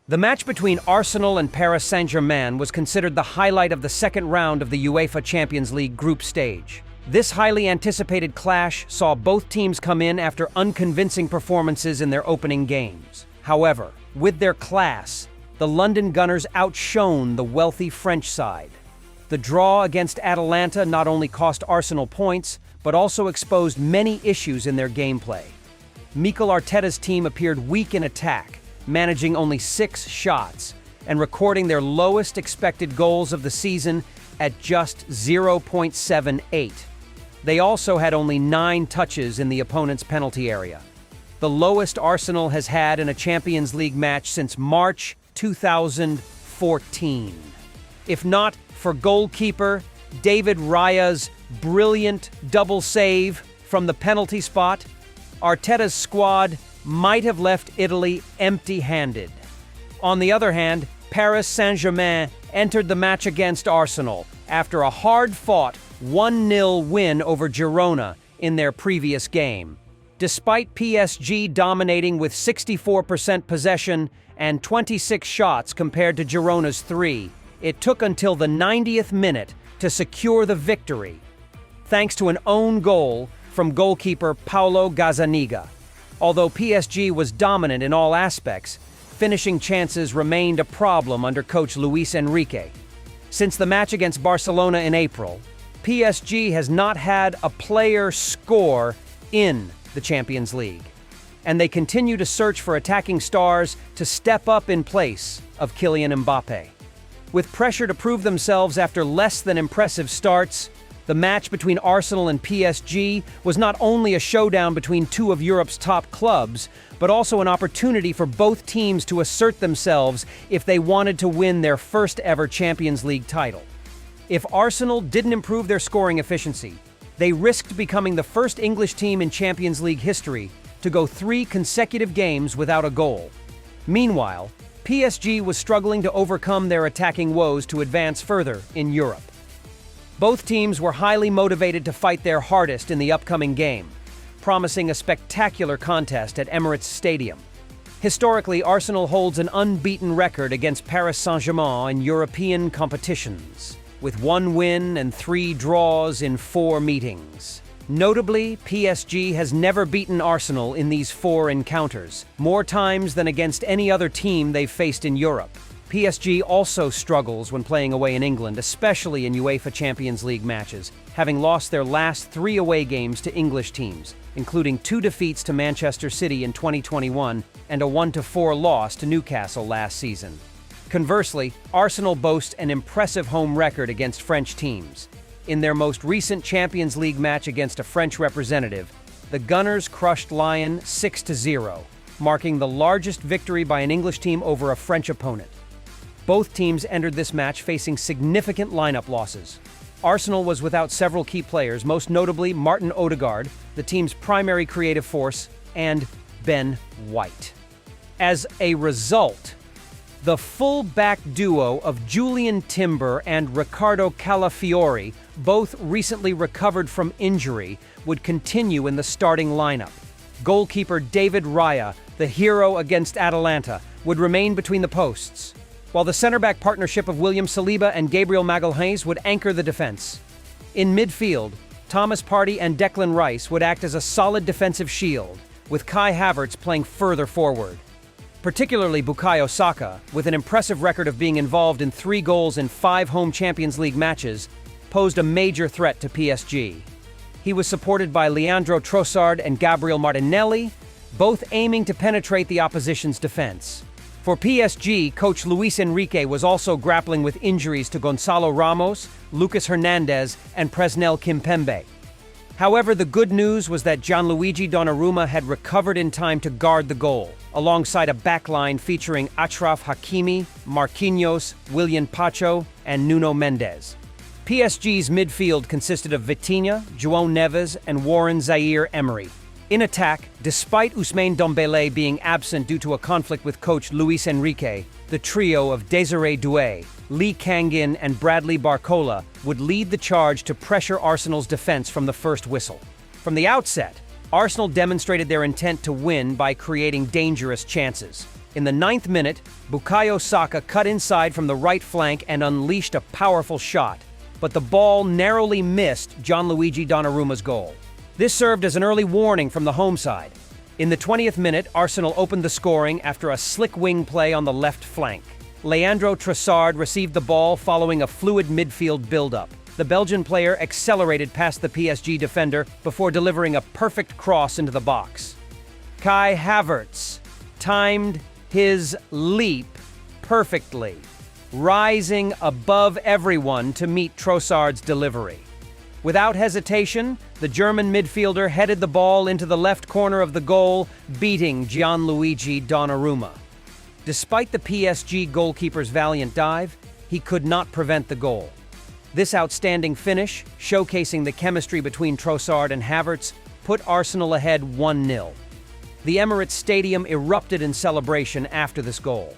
The match between Arsenal and Paris Saint-Germain was considered the highlight of the second round of the UEFA Champions League group stage. This highly anticipated clash saw both teams come in after unconvincing performances in their opening games. However, with their class, the London Gunners outshone the wealthy French side. The draw against Atalanta not only cost Arsenal points, but also exposed many issues in their gameplay. Mikel Arteta's team appeared weak in attack, managing only 6 shots and recording their lowest expected goals of the season at just 0.78. They also had only 9 touches in the opponent's penalty area, the lowest Arsenal has had in a Champions League match since March 2014. If not for goalkeeper David Raya's brilliant double save from the penalty spot, Arteta's squad might have left Italy empty-handed. On the other hand, Paris Saint-Germain entered the match against Arsenal after a hard-fought 1-0 win over Girona in their previous game. Despite PSG dominating with 64% possession and 26 shots compared to Girona's 3, it took until the 90th minute to secure the victory, thanks to an own goal from goalkeeper Paulo Gazzaniga. Although PSG was dominant in all aspects, finishing chances remained a problem under coach Luis Enrique. Since the match against Barcelona in April, PSG has not had a player score in the Champions League, and they continue to search for attacking stars to step up in place of Kylian Mbappé. With pressure to prove themselves after less than impressive starts, the match between Arsenal and PSG was not only a showdown between two of Europe's top clubs, but also an opportunity for both teams to assert themselves if they wanted to win their first ever Champions League title. If Arsenal didn't improve their scoring efficiency, they risked becoming the first English team in Champions League history to go 3 consecutive games without a goal. Meanwhile, PSG was struggling to overcome their attacking woes to advance further in Europe. Both teams were highly motivated to fight their hardest in the upcoming game, promising a spectacular contest at Emirates Stadium. Historically, Arsenal holds an unbeaten record against Paris Saint-Germain in European competitions, with 1 win and 3 draws in 4 meetings. Notably, PSG has never beaten Arsenal in these 4 encounters, more times than against any other team they've faced in Europe. PSG also struggles when playing away in England, especially in UEFA Champions League matches, having lost their last 3 away games to English teams, including 2 defeats to Manchester City in 2021 and a 1-4 loss to Newcastle last season. Conversely, Arsenal boast an impressive home record against French teams. In their most recent Champions League match against a French representative, the Gunners crushed Lyon 6-0, marking the largest victory by an English team over a French opponent. Both teams entered this match facing significant lineup losses. Arsenal was without several key players, most notably Martin Odegaard, the team's primary creative force, and Ben White. As a result, the full-back duo of Julian Timber and Riccardo Calafiori, both recently recovered from injury, would continue in the starting lineup. Goalkeeper David Raya, the hero against Atalanta, would remain between the posts, while the center-back partnership of William Saliba and Gabriel Magalhaes would anchor the defense. In midfield, Thomas Partey and Declan Rice would act as a solid defensive shield, with Kai Havertz playing further forward. Particularly Bukayo Saka, with an impressive record of being involved in 3 goals in 5 home Champions League matches, posed a major threat to PSG. He was supported by Leandro Trossard and Gabriel Martinelli, both aiming to penetrate the opposition's defense. For PSG, coach Luis Enrique was also grappling with injuries to Gonzalo Ramos, Lucas Hernandez, and Presnel Kimpembe. However, the good news was that Gianluigi Donnarumma had recovered in time to guard the goal, alongside a backline featuring Achraf Hakimi, Marquinhos, Willian Pacho, and Nuno Mendes. PSG's midfield consisted of Vitinha, João Neves, and Warren Zaïre-Emery. In attack, despite Ousmane Dembélé being absent due to a conflict with coach Luis Enrique, the trio of Désiré Doué, Lee Kangin, and Bradley Barcola would lead the charge to pressure Arsenal's defense from the first whistle. From the outset, Arsenal demonstrated their intent to win by creating dangerous chances. In the 9th minute, Bukayo Saka cut inside from the right flank and unleashed a powerful shot, but the ball narrowly missed Gianluigi Donnarumma's goal. This served as an early warning from the home side. In the 20th minute, Arsenal opened the scoring after a slick wing play on the left flank. Leandro Trossard received the ball following a fluid midfield build-up. The Belgian player accelerated past the PSG defender before delivering a perfect cross into the box. Kai Havertz timed his leap perfectly, rising above everyone to meet Trossard's delivery. Without hesitation, the German midfielder headed the ball into the left corner of the goal, beating Gianluigi Donnarumma. Despite the PSG goalkeeper's valiant dive, he could not prevent the goal. This outstanding finish, showcasing the chemistry between Trossard and Havertz, put Arsenal ahead 1-0. The Emirates Stadium erupted in celebration after this goal.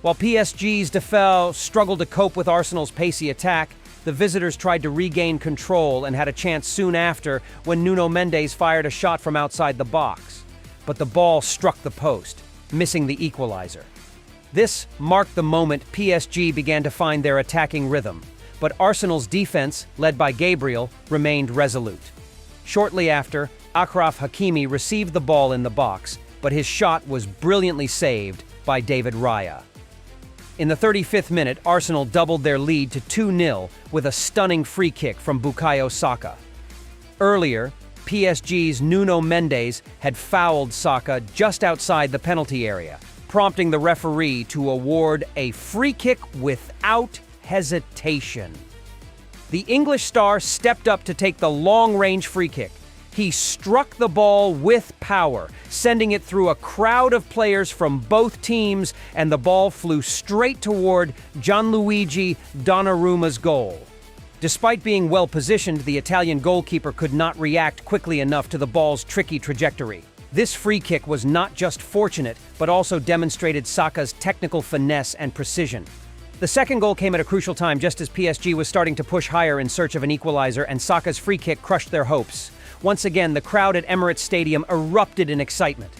While PSG's Defoe struggled to cope with Arsenal's pacey attack, the visitors tried to regain control and had a chance soon after when Nuno Mendes fired a shot from outside the box. But the ball struck the post, missing the equalizer. This marked the moment PSG began to find their attacking rhythm, but Arsenal's defense, led by Gabriel, remained resolute. Shortly after, Achraf Hakimi received the ball in the box, but his shot was brilliantly saved by David Raya. In the 35th minute, Arsenal doubled their lead to 2-0 with a stunning free kick from Bukayo Saka. Earlier, PSG's Nuno Mendes had fouled Saka just outside the penalty area, prompting the referee to award a free kick without hesitation. The English star stepped up to take the long-range free kick. He struck the ball with power, sending it through a crowd of players from both teams, and the ball flew straight toward Gianluigi Donnarumma's goal. Despite being well-positioned, the Italian goalkeeper could not react quickly enough to the ball's tricky trajectory. This free kick was not just fortunate, but also demonstrated Saka's technical finesse and precision. The second goal came at a crucial time just as PSG was starting to push higher in search of an equalizer, and Saka's free kick crushed their hopes. Once again, the crowd at Emirates Stadium erupted in excitement.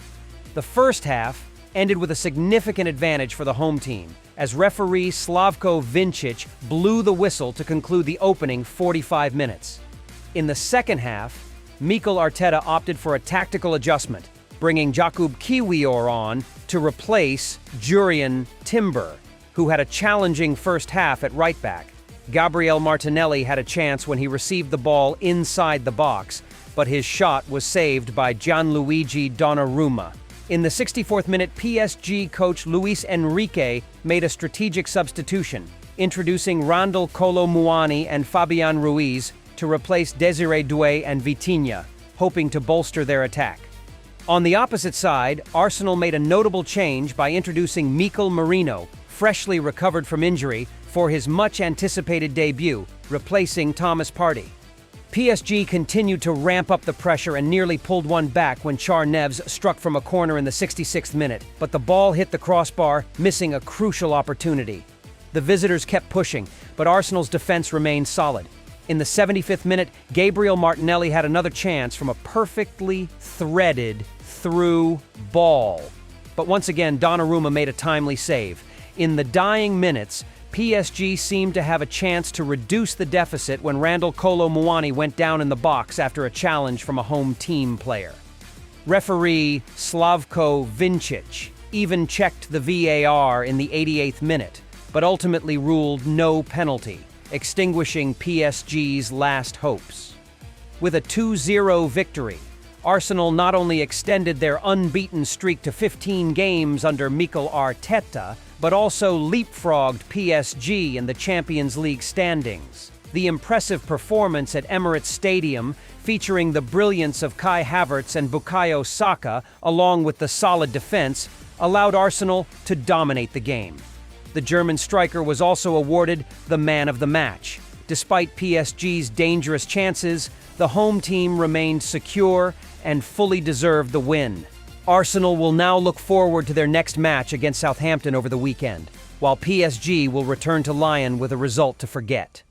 The first half ended with a significant advantage for the home team, as referee Slavko Vincic blew the whistle to conclude the opening 45 minutes. In the second half, Mikel Arteta opted for a tactical adjustment, bringing Jakub Kiwior on to replace Jurrien Timber, who had a challenging first half at right back. Gabriel Martinelli had a chance when he received the ball inside the box, but his shot was saved by Gianluigi Donnarumma. In the 64th minute, PSG coach Luis Enrique made a strategic substitution, introducing Randal Kolo Muani and Fabian Ruiz to replace Desiree Doué and Vitinha, hoping to bolster their attack. On the opposite side, Arsenal made a notable change by introducing Mikel Merino, freshly recovered from injury, for his much-anticipated debut, replacing Thomas Partey. PSG continued to ramp up the pressure and nearly pulled one back when Char Neves struck from a corner in the 66th minute, but the ball hit the crossbar, missing a crucial opportunity. The visitors kept pushing, but Arsenal's defense remained solid. In the 75th minute, Gabriel Martinelli had another chance from a perfectly threaded through ball. But once again, Donnarumma made a timely save. In the dying minutes, PSG seemed to have a chance to reduce the deficit when Randal Kolo Muani went down in the box after a challenge from a home team player. Referee Slavko Vincic even checked the VAR in the 88th minute, but ultimately ruled no penalty, extinguishing PSG's last hopes. With a 2-0 victory, Arsenal not only extended their unbeaten streak to 15 games under Mikel Arteta, but also leapfrogged PSG in the Champions League standings. The impressive performance at Emirates Stadium, featuring the brilliance of Kai Havertz and Bukayo Saka, along with the solid defense, allowed Arsenal to dominate the game. The German striker was also awarded the man of the match. Despite PSG's dangerous chances, the home team remained secure and fully deserved the win. Arsenal will now look forward to their next match against Southampton over the weekend, while PSG will return to Lyon with a result to forget.